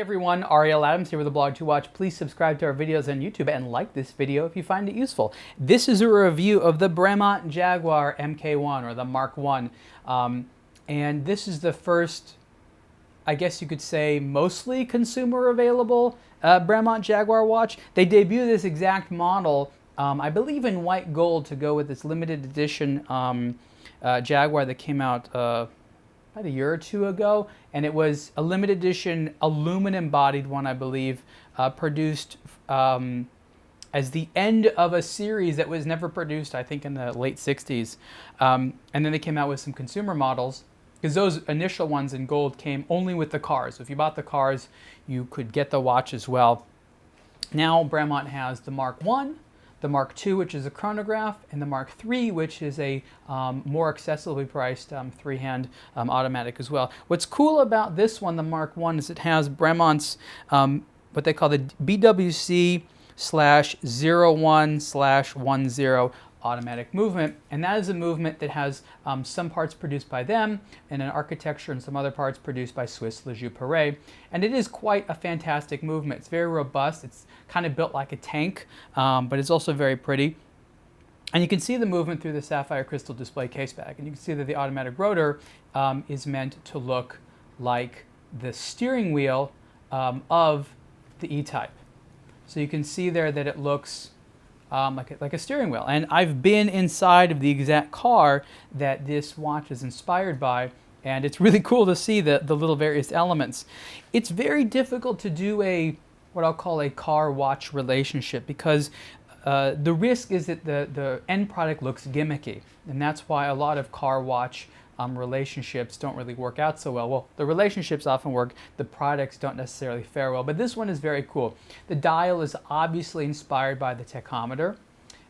everyone, Ariel Adams here with aBlogtoWatch. Please subscribe to our videos on YouTube and like this video if you find it useful. This is a review of the Bremont Jaguar MK I, or the Mark I. And this is the first, I guess you could say, mostly consumer available Bremont Jaguar watch. They debuted this exact model, I believe in white gold, to go with this limited edition Jaguar that came out about a year or two ago, and it was a limited edition aluminum bodied one, I believe, produced as the end of a series that was never produced, I think, in the late 60s. And then they came out with some consumer models, because those initial ones in gold came only with the cars. So if you bought the cars, you could get the watch as well. Now Bremont has the Mark I, the Mark II, which is a chronograph, and the Mark III, which is a more accessibly priced three-hand automatic as well. What's cool about this one, the Mark I, is it has Bremont's what they call the BWC/01/10 automatic movement, and that is a movement that has some parts produced by them and an architecture and some other parts produced by Swiss Legibility. And it is quite a fantastic movement. It's very robust. It's kind of built like a tank, but it's also very pretty. And you can see the movement through the sapphire crystal display case back, and you can see that the automatic rotor is meant to look like the steering wheel of the E-Type. So you can see there that it looks like a steering wheel. And I've been inside of the exact car that this watch is inspired by, and it's really cool to see the little various elements. It's very difficult to do what I'll call a car-watch relationship, because the risk is that the end product looks gimmicky, and that's why a lot of car-watch relationships don't really work out so well. Well, the relationships often work, the products don't necessarily fare well, but this one is very cool. The dial is obviously inspired by the tachometer.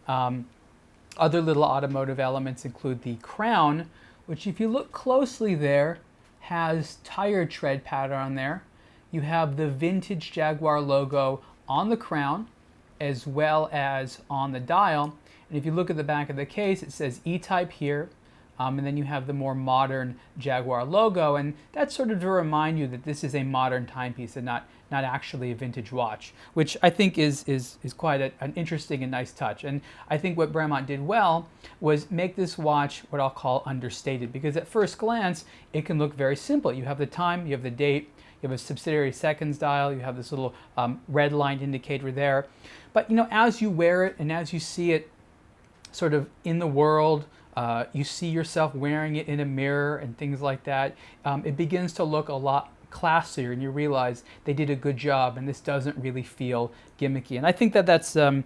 Other little automotive elements include the crown, which, if you look closely there, has tire tread pattern on there. You have the vintage Jaguar logo on the crown as well as on the dial. And if you look at the back of the case, it says E-Type here. And then you have the more modern Jaguar logo, and that's sort of to remind you that this is a modern timepiece and not actually a vintage watch, which I think is quite an interesting and nice touch. And I think what Bremont did well was make this watch what I'll call understated, because at first glance it can look very simple. You have the time, you have the date, you have a subsidiary seconds dial, you have this little red line indicator there. But as you wear it and as you see it sort of in the world, you see yourself wearing it in a mirror and things like that, it begins to look a lot classier, and you realize they did a good job, and this doesn't really feel gimmicky. And I think that that's a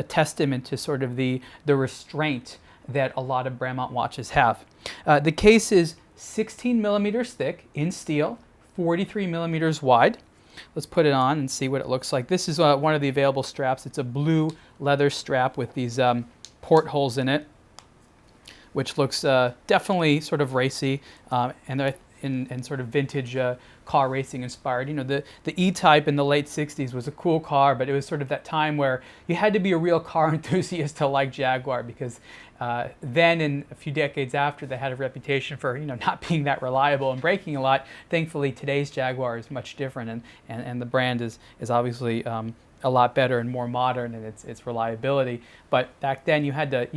testament to sort of the restraint that a lot of Bremont watches have. The case is 16 millimeters thick in steel, 43 millimeters wide. Let's put it on and see what it looks like. This is one of the available straps. It's a blue leather strap with these portholes in it, which looks definitely sort of racy and sort of vintage car racing inspired. The E-Type in the late 60s was a cool car, but it was sort of that time where you had to be a real car enthusiast to like Jaguar, because then and a few decades after, they had a reputation for not being that reliable and breaking a lot. Thankfully, today's Jaguar is much different, and the brand is obviously a lot better and more modern in its reliability. But back then you had to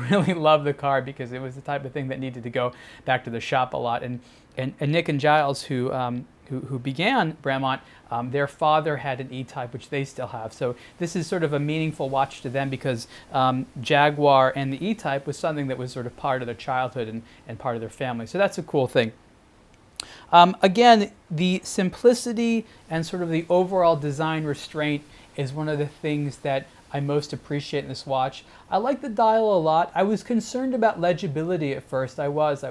really love the car, because it was the type of thing that needed to go back to the shop a lot. And Nick and Giles, who began Bremont, their father had an E-Type, which they still have. So this is sort of a meaningful watch to them, because Jaguar and the E-Type was something that was sort of part of their childhood and part of their family. So that's a cool thing. Again, the simplicity and sort of the overall design restraint is one of the things that I most appreciate in this watch. I like the dial a lot. I was concerned about legibility at first. I was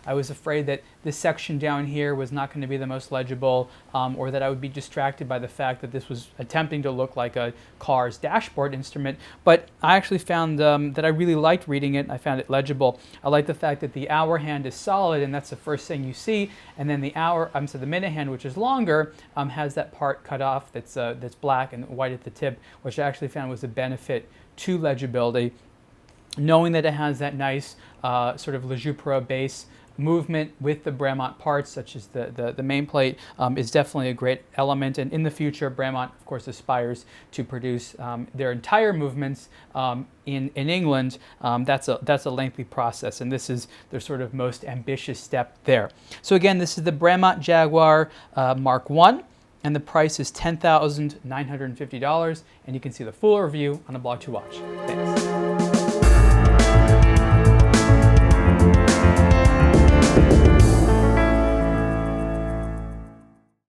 afraid that this section down here was not going to be the most legible, or that I would be distracted by the fact that this was attempting to look like a car's dashboard instrument. But I actually found that I really liked reading it. I found it legible. I like the fact that the hour hand is solid, and that's the first thing you see. And then the minute hand, which is longer, has that part cut off that's black and white at the tip, which I actually found was a benefit to legibility. Knowing that it has that nice sort of Legibility base movement with the Bremont parts, such as the main plate, is definitely a great element. And in the future, Bremont, of course, aspires to produce their entire movements in England. That's a lengthy process, and this is their sort of most ambitious step there. So again, this is the Bremont Jaguar Mark I, and the price is $10,950, and you can see the full review on aBlogtoWatch. Thanks.